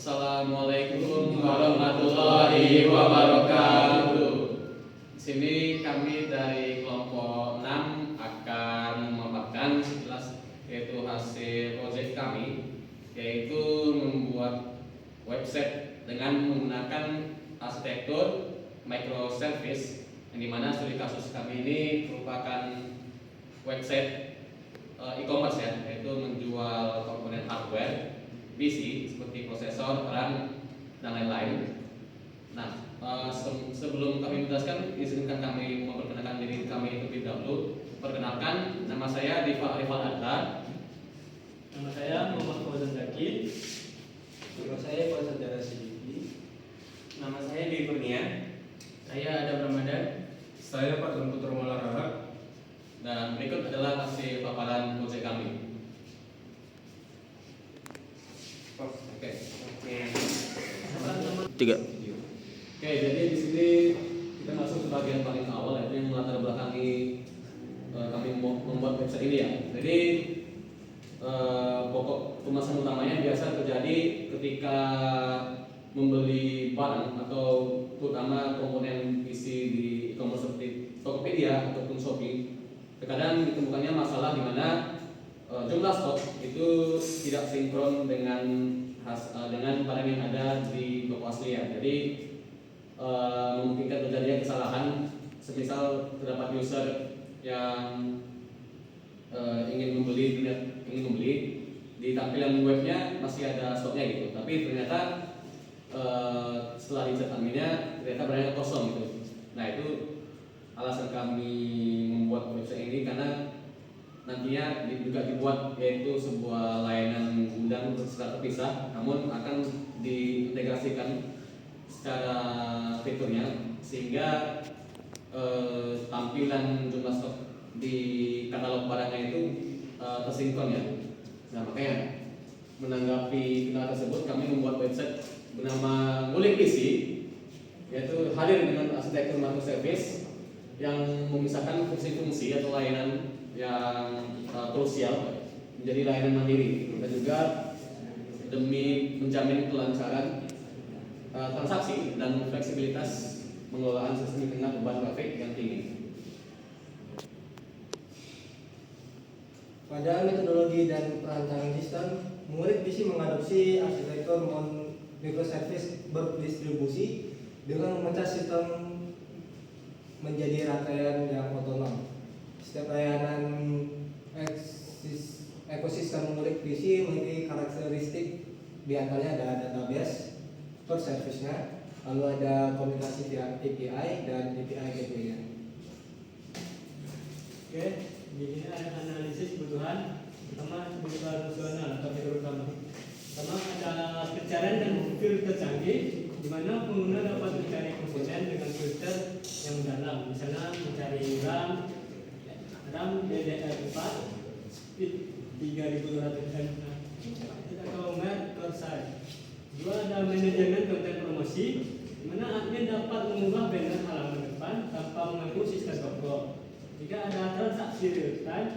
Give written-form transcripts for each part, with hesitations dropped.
Assalamualaikum warahmatullahi wabarakatuh. Di sini kami dari kelompok 6 akan memaparkan sekilas yaitu hasil proyek kami, yaitu membuat website dengan menggunakan arsitektur microservice, yang dimana studi kasus kami ini merupakan website e-commerce ya, yaitu menjual komponen hardware PC seperti prosesor, RAM, dan lain-lain. Nah, sebelum kami menjelaskan, izinkan kami memperkenalkan diri kami terlebih dahulu. Perkenalkan, nama saya Diva Arifal Adha. Nama saya Muhammad Fauzan Zaki. Nama saya Fauzan Dara Sidiki. Nama saya Dewi Kurnia. Saya Adam Ramadan. Saya Pak Putra Malarara. Dan berikut adalah hasil paparan proyek kami. Oke. Tiga. Oke, jadi di sini kita masuk ke bagian paling awal, yaitu yang melatar belakangi kami membuat website ini ya. Jadi pokok pembahasan utamanya biasa terjadi ketika membeli barang atau terutama komponen PC di e-commerce seperti Tokopedia ataupun Shopee. Terkadang ditemukannya masalah di mana jumlah stok itu tidak sinkron dengan barang yang ada di toko asli ya. Jadi memungkinkan terjadinya kesalahan, semisal terdapat user yang ingin membeli di tampilan webnya masih ada stoknya gitu, tapi ternyata setelah dicek adminnya ternyata barangnya kosong gitu. Nah, itu alasan kami membuat website ini, karena nantinya juga dibuat yaitu sebuah layanan gudang secara terpisah, namun akan diintegrasikan secara fiturnya sehingga tampilan jumlah stok di katalog barangnya itu tersinkron ya. Nah, makanya menanggapi kendala tersebut kami membuat website bernama Ngulik PC, yaitu hadir dengan arsitektur microservice yang memisahkan fungsi-fungsi atau layanan yang krusial menjadi layanan mandiri, dan juga demi menjamin kelancaran transaksi dan fleksibilitas pengelolaan sistem di tengah beban trafik yang tinggi. Pada metodologi dan perancangan sistem, Ngulik PC mengadopsi arsitektur microservice berdistribusi dengan memecah sistem menjadi rangkaian yang otonom. Setiap layanan ekosistem Ngulik PC memiliki karakteristik, diantaranya ada database per service-nya, lalu ada komunikasi via API dan API gateway-nya. Oke, di sini ada analisis kebutuhan. Pertama, kebutuhan fungsional atau fitur utama. Pertama, ada pencarian dan filter canggih, di mana pengguna dapat mencari komponen dengan filter yang mendalam, misalnya mencari RAM DDR4 speed 3200 MHz atau MHz per size. Dua, ada manajemen konten promosi, di mana admin dapat mengubah banner halaman depan tanpa mengganggu sistem toko. Tiga, ada transaksi real time,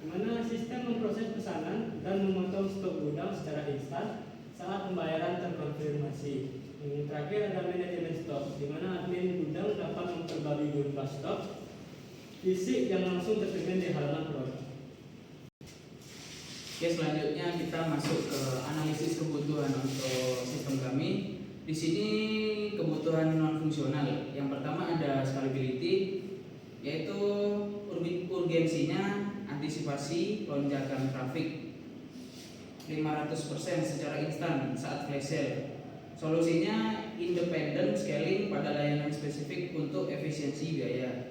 di mana sistem memproses pesanan dan memotong stok gudang secara instan saat pembayaran terkonfirmasi. Yang terakhir ada manajemen stok, di mana admin gudang dapat memperbarui jumlah stok fisik yang langsung tersedia di halaman produk. Oke, selanjutnya kita masuk ke analisis kebutuhan untuk sistem kami. Di sini kebutuhan non fungsional. Yang pertama ada scalability, yaitu urgensinya antisipasi lonjakan trafik 500% secara instan saat flash sale. Solusinya independent scaling pada layanan spesifik untuk efisiensi biaya.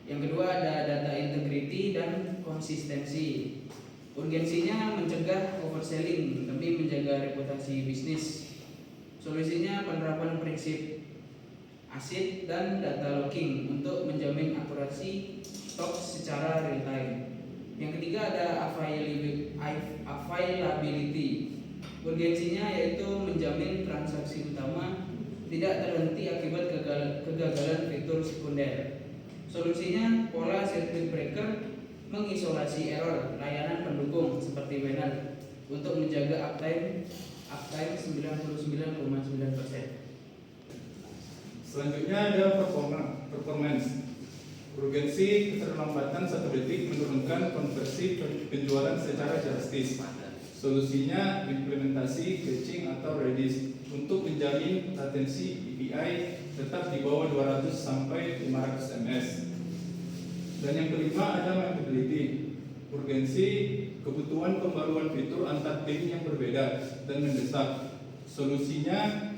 Yang kedua ada data integrity dan konsistensi. Urgensinya mencegah overselling demi menjaga reputasi bisnis. Solusinya penerapan prinsip ACID dan data logging untuk menjamin akurasi stok secara real time. Yang ketiga ada availability. Urgensinya yaitu menjamin transaksi utama tidak terhenti akibat kegagalan fitur sekunder. Solusinya pola circuit breaker mengisolasi error layanan pendukung seperti banner untuk menjaga uptime uptime 99,9%. Selanjutnya ada performance. Urgensi keterlambatan 1 detik menurunkan konversi penjualan secara drastis. Solusinya implementasi caching atau Redis untuk menjamin latensi API tetap di bawah 200 sampai 500 ms. Dan yang kelima ada maintainability. Urgensi kebutuhan pembaruan fitur antar tim yang berbeda dan mendesak. Solusinya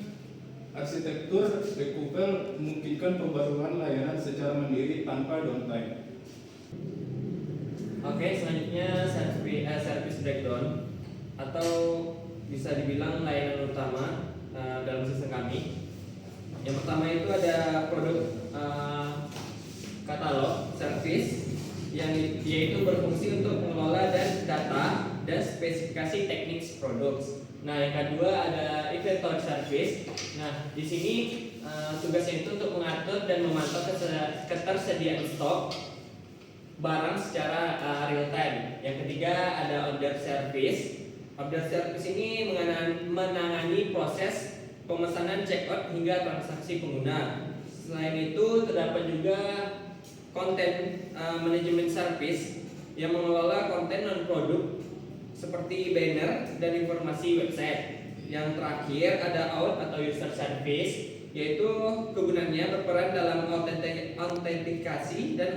arsitektur Lekuvel memungkinkan pembaruan layanan secara mandiri tanpa downtime. Oke, selanjutnya service breakdown atau bisa dibilang layanan utama dalam sistem kami. Yang pertama itu ada produk katalog service yang yaitu berfungsi untuk mengelola dan data dan spesifikasi teknik produk. Nah, yang kedua ada inventory service. Nah, di sini tugasnya itu untuk mengatur dan memantau ketersediaan stok barang secara real time. Yang ketiga ada order service. Order service ini menangani proses pemesanan checkout hingga transaksi pengguna. Selain itu terdapat juga konten manajemen service yang mengelola konten non produk seperti banner dan informasi website. Yang terakhir ada out atau user service, yaitu kegunaannya berperan dalam autentikasi dan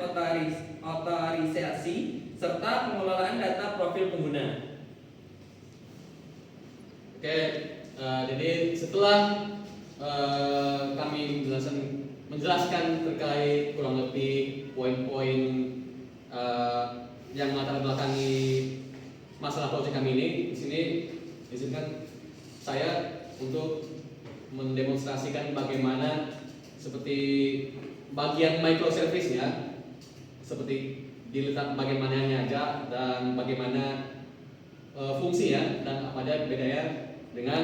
otorisasi serta pengelolaan data profil pengguna. Oke, jadi setelah kami menjelaskan terkait kurang lebih poin-poin yang melatar belakangi masalah proyek kami ini, di sini izinkan saya untuk mendemonstrasikan bagaimana seperti bagian microservice-nya, seperti diletak bagaimananya aja dan bagaimana fungsinya dan apa aja bedanya dengan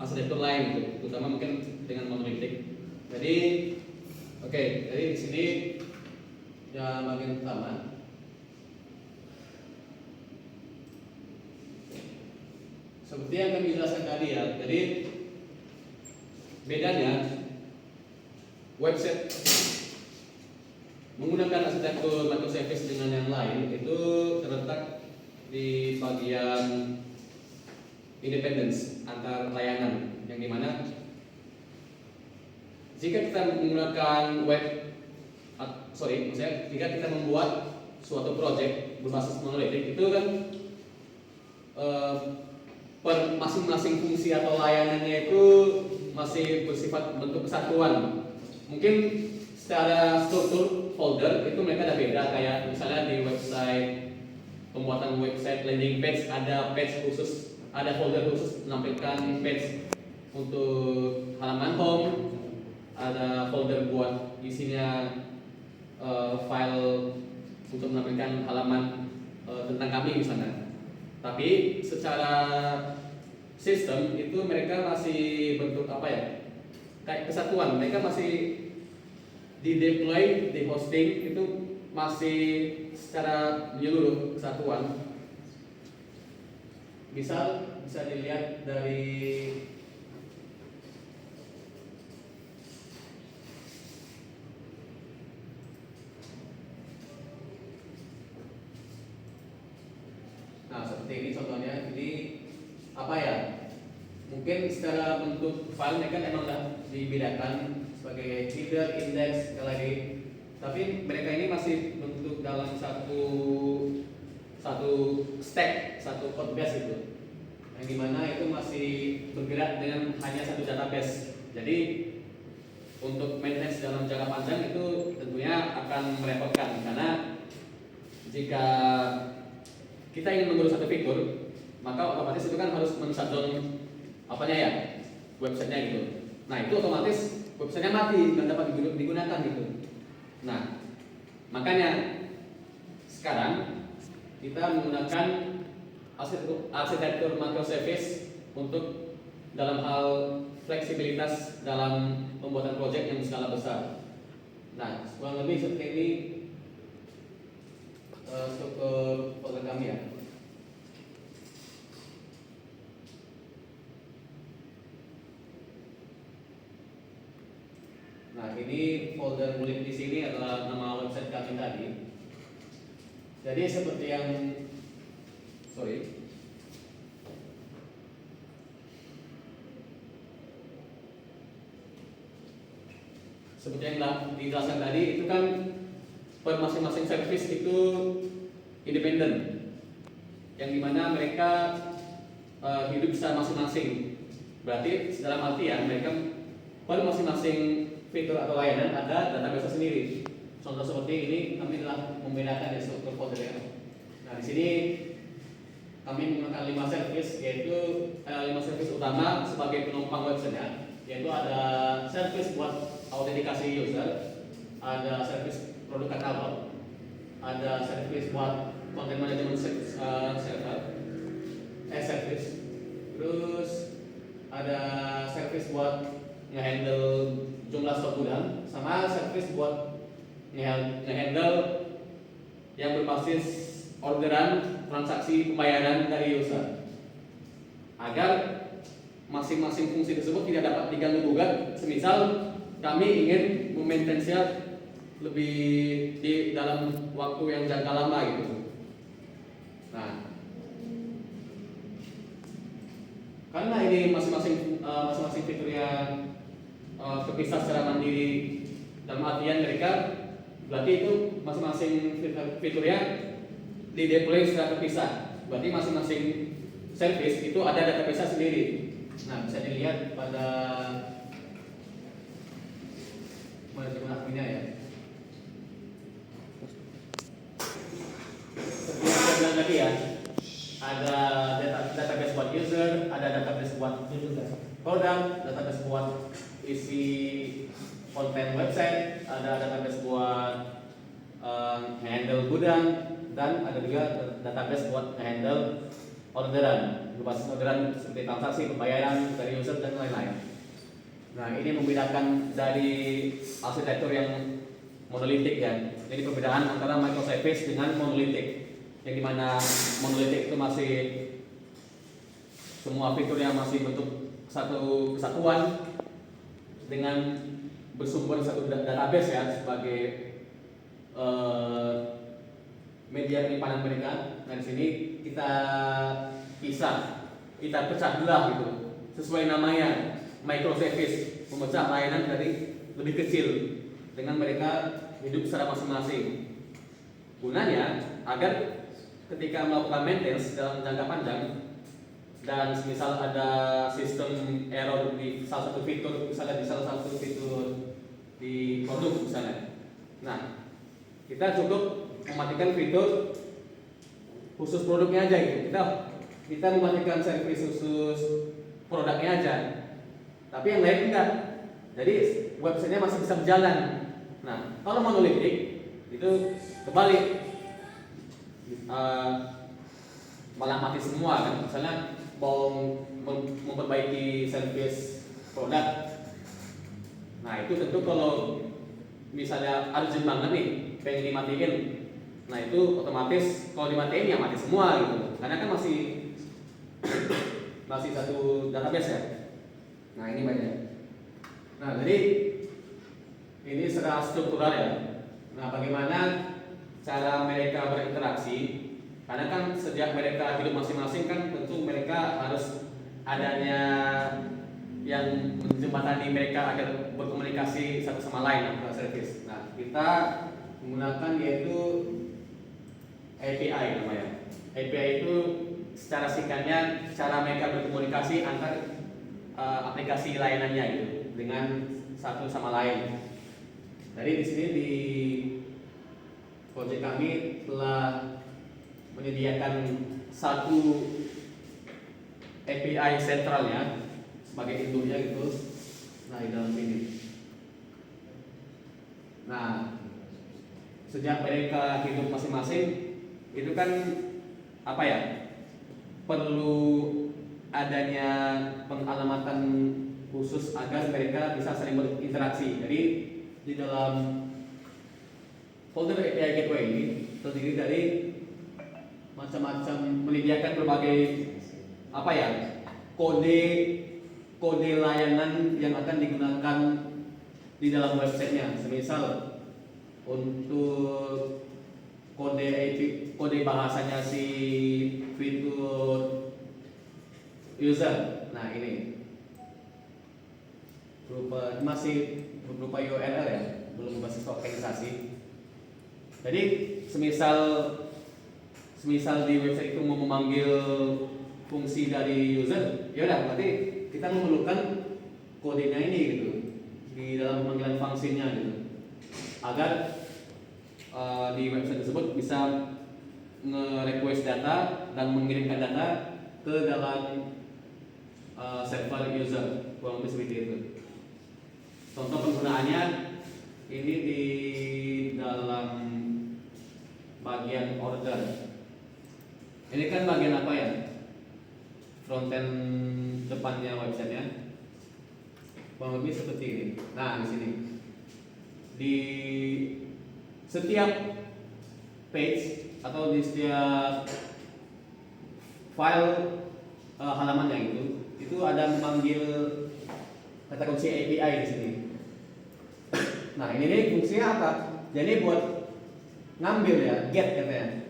arsitektur lain, gitu, terutama mungkin dengan monolitik. Jadi, oke, jadi di sini ya bagian pertama. Seperti yang kami jelaskan tadi ya, jadi bedanya website menggunakan arsitektur microservice dengan yang lain itu terletak di bagian independence antar layanan, yang dimana jika kita menggunakan jika kita membuat suatu project berbasis monolitik itu kan per masing-masing fungsi atau layanannya itu masih bersifat bentuk kesatuan. Mungkin secara struktur folder itu mereka ada beda, kayak misalnya di website, pembuatan website landing page ada page khusus, ada folder khusus menampilkan page untuk halaman home, ada folder buat isinya file untuk menampilkan halaman tentang kami misalnya. Tapi secara sistem itu mereka masih bentuk apa ya? Kayak kesatuan. Mereka masih di deploy, di hosting itu masih secara menyeluruh kesatuan. Bisa dilihat dari seperti ini contohnya. Jadi apa ya? Mungkin secara bentuk file mereka emang udah dibedakan sebagai header, index, lagi. Tapi mereka ini masih bentuk dalam satu stack, satu code base itu. Yang dimana itu masih bergerak dengan hanya satu database. Jadi untuk maintenance dalam jangka panjang itu tentunya akan merepotkan, karena jika kita ingin mengurus satu fitur, maka otomatis itu kan harus men-shutdown apanya ya, websitenya gitu. Nah itu otomatis websitenya mati, nggak dapat digunakan gitu. Nah makanya sekarang kita menggunakan arsitektur microservice untuk dalam hal fleksibilitas dalam pembuatan proyek yang skala besar. Nah kurang lebih seperti ini struktur program kami ya. Nah, ini folder link di sini adalah nama website kami tadi. Jadi seperti yang seperti yang dijelaskan tadi, itu kan per masing-masing service itu independen, yang dimana mereka hidup secara masing-masing. Berarti dalam artian mereka per masing-masing fitur atau layanan ada database sendiri. Contoh seperti ini kami telah membedakan ya struktur folder. Nah, di sini kami menggunakan 5 service, yaitu 5 service utama sebagai penumpang website-nya, yaitu ada service buat autentikasi user, ada service produk katalog, ada service buat content management service, terus ada service buat nge-handle jumlah stok gudang, sama service buat nge-handle yang berbasis orderan transaksi pembayaran dari user, agar masing-masing fungsi tersebut tidak dapat diganggu gugat. Semisal kami ingin memaintenance-nya lebih di dalam waktu yang jangka lama gitu. Nah, karena ini masing-masing fiturnya terpisah secara mandiri, dalam artian mereka berarti itu masing-masing fiturnya di deploy secara terpisah. Berarti masing-masing service itu ada database sendiri. Nah, bisa dilihat pada manajemen adminnya ya. Seperti yang saya bilang tadi ya, ada database buat user, ada database buat produk, database buat isi konten website, ada database buat handle gudang, dan ada juga database buat handle orderan, berbasis orderan seperti transaksi pembayaran dari user dan lain-lain. Nah, ini membedakan dari arsitektur yang monolitik ya. Jadi perbedaan antara microservice dengan monolitik, yang dimana monolitik itu masih semua fitur yang masih bentuk satu kesatuan dengan bersumber satu database ya sebagai media penyimpanan mereka. Nah, di sini kita pecah belah gitu sesuai namanya, microservice, memecah layanan dari lebih kecil dengan mereka hidup secara masing-masing. Gunanya agar ketika melakukan maintenance dalam jangka panjang dan misal ada sistem error di salah satu fitur, misalnya di salah satu fitur di produk misalnya. Nah, kita cukup mematikan fitur khusus produknya aja gitu. Kita mematikan service khusus produknya aja. Tapi yang lain enggak. Jadi websitenya masih bisa berjalan. Nah, kalau monolitik itu kebalik, malah mati semua kan. Misalnya mau memperbaiki service produk. Nah, itu tentu kalau misalnya urgent banget nih, pengen dimatiin. Nah, itu otomatis kalau dimatiin ya mati semua gitu. Karena kan masih satu database ya. Nah, ini banyak. Nah, jadi ini secara struktural ya. Nah, bagaimana cara mereka berinteraksi? Karena kan sejak mereka hidup masing-masing kan tentu mereka harus adanya yang menjembatani mereka agar berkomunikasi satu sama lain antara service. Nah, kita menggunakan yaitu API namanya. API itu secara singkatnya cara mereka berkomunikasi antar aplikasi layanannya gitu dengan satu sama lain. Jadi di sini di proyek kami telah menyediakan satu API sentralnya sebagai induknya gitu. Nah, di dalam sini. Nah, sejak mereka hidup masing-masing itu kan apa ya? Perlu adanya pengalamatan khusus agar mereka bisa saling berinteraksi. Jadi di dalam folder API Gateway ini terdiri dari macam-macam, menyediakan berbagai apa ya, kode layanan yang akan digunakan di dalam websitenya. Semisal untuk kode bahasanya si fitur user. Nah ini masih berupa URL ya, belum berbasis organisasi. Jadi semisal di website itu mau memanggil fungsi dari user, ya udah berarti kita memerlukan kodenya ini gitu di dalam pemanggilan fungsinya gitu, agar di website tersebut bisa nge-request data dan mengirimkan data ke dalam server user, kurang lebih seperti itu. Contoh penggunaannya ini di dalam bagian order. Ini kan bagian apa ya? Frontend depannya websitenya. Kurang lebih seperti ini. Nah, di sini. Di setiap page atau di setiap file halamannya itu ada memanggil kata kunci API di sini. Nah, ini nih fungsinya apa? Jadi buat ngambil ya, get katanya.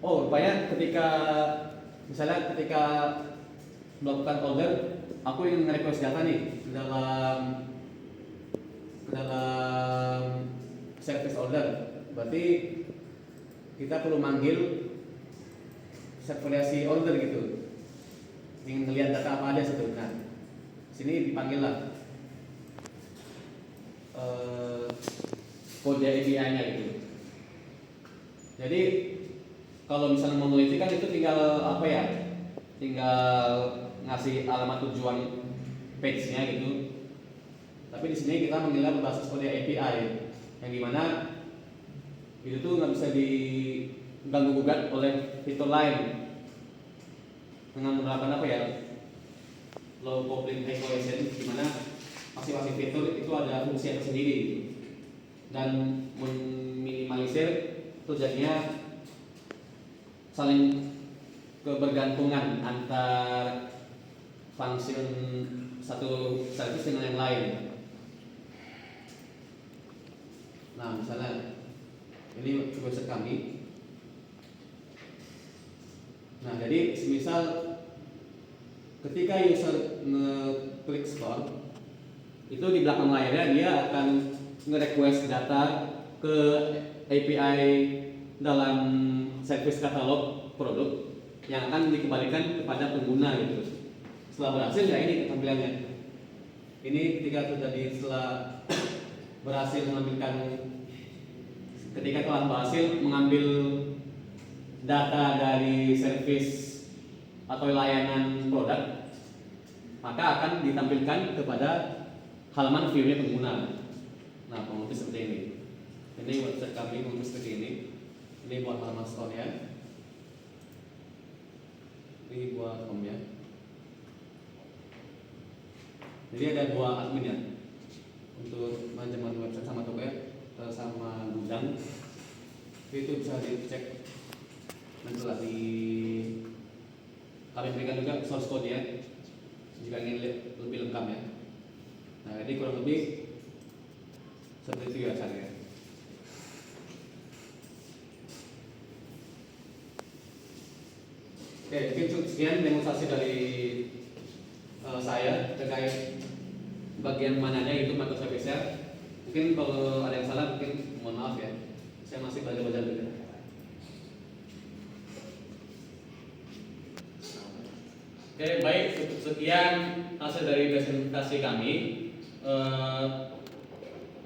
Rupanya misalnya ketika melakukan order, aku ingin nge-request data nih ke dalam service order. Berarti kita perlu manggil set variasi order gitu. Ingin ngelihat data apa aja situ. Nah, sini dipanggil lah kode API-nya gitu. Jadi kalau misalnya mau meneliti kan itu tinggal apa ya? Tinggal ngasih alamat tujuan page-nya gitu. Tapi di sini kita manggilnya berbasis kode API yang dimana itu tuh nggak bisa diganggu gugat oleh fitur lain dengan menerapkan apa ya? Low public equation, dimana masing-masing fitur itu ada fungsi tersendiri dan meminimalisir terjadinya saling kebergantungan antar function satu service dengan yang lain. Nah, misalnya ini website kami. Nah, jadi semisal ketika user ngeklik store, itu di belakang layarnya dia akan nge-request data ke API dalam service katalog produk yang akan dikembalikan kepada pengguna gitu. Setelah berhasil ya ini tampilannya. Ini ketika setelah berhasil ketika telah berhasil mengambil data dari service atau layanan produk, maka akan ditampilkan kepada halaman view-nya pengguna. Nah, kurang lebih seperti ini. Ini website kami kurang lebih seperti ini. Ini buat halaman store-nya. Ini buat home-nya. Jadi ada dua admin ya untuk manajemen website sama toko ya, sama gudang. Itu bisa dicek nanti lah di kami berikan juga source code ya jika ingin lebih lengkap ya. Nah, jadi kurang lebih seperti itu ya saya. Oke, mungkin cukup sekian demonstrasi dari saya terkait bagian mananya itu microservice-nya. Mungkin kalau ada yang salah mungkin mohon maaf ya. Saya masih belajar juga. Oke, baik, sekian hasil dari presentasi kami.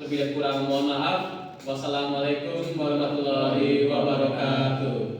Lebih dan kurang mohon maaf. Wassalamualaikum warahmatullahi wabarakatuh.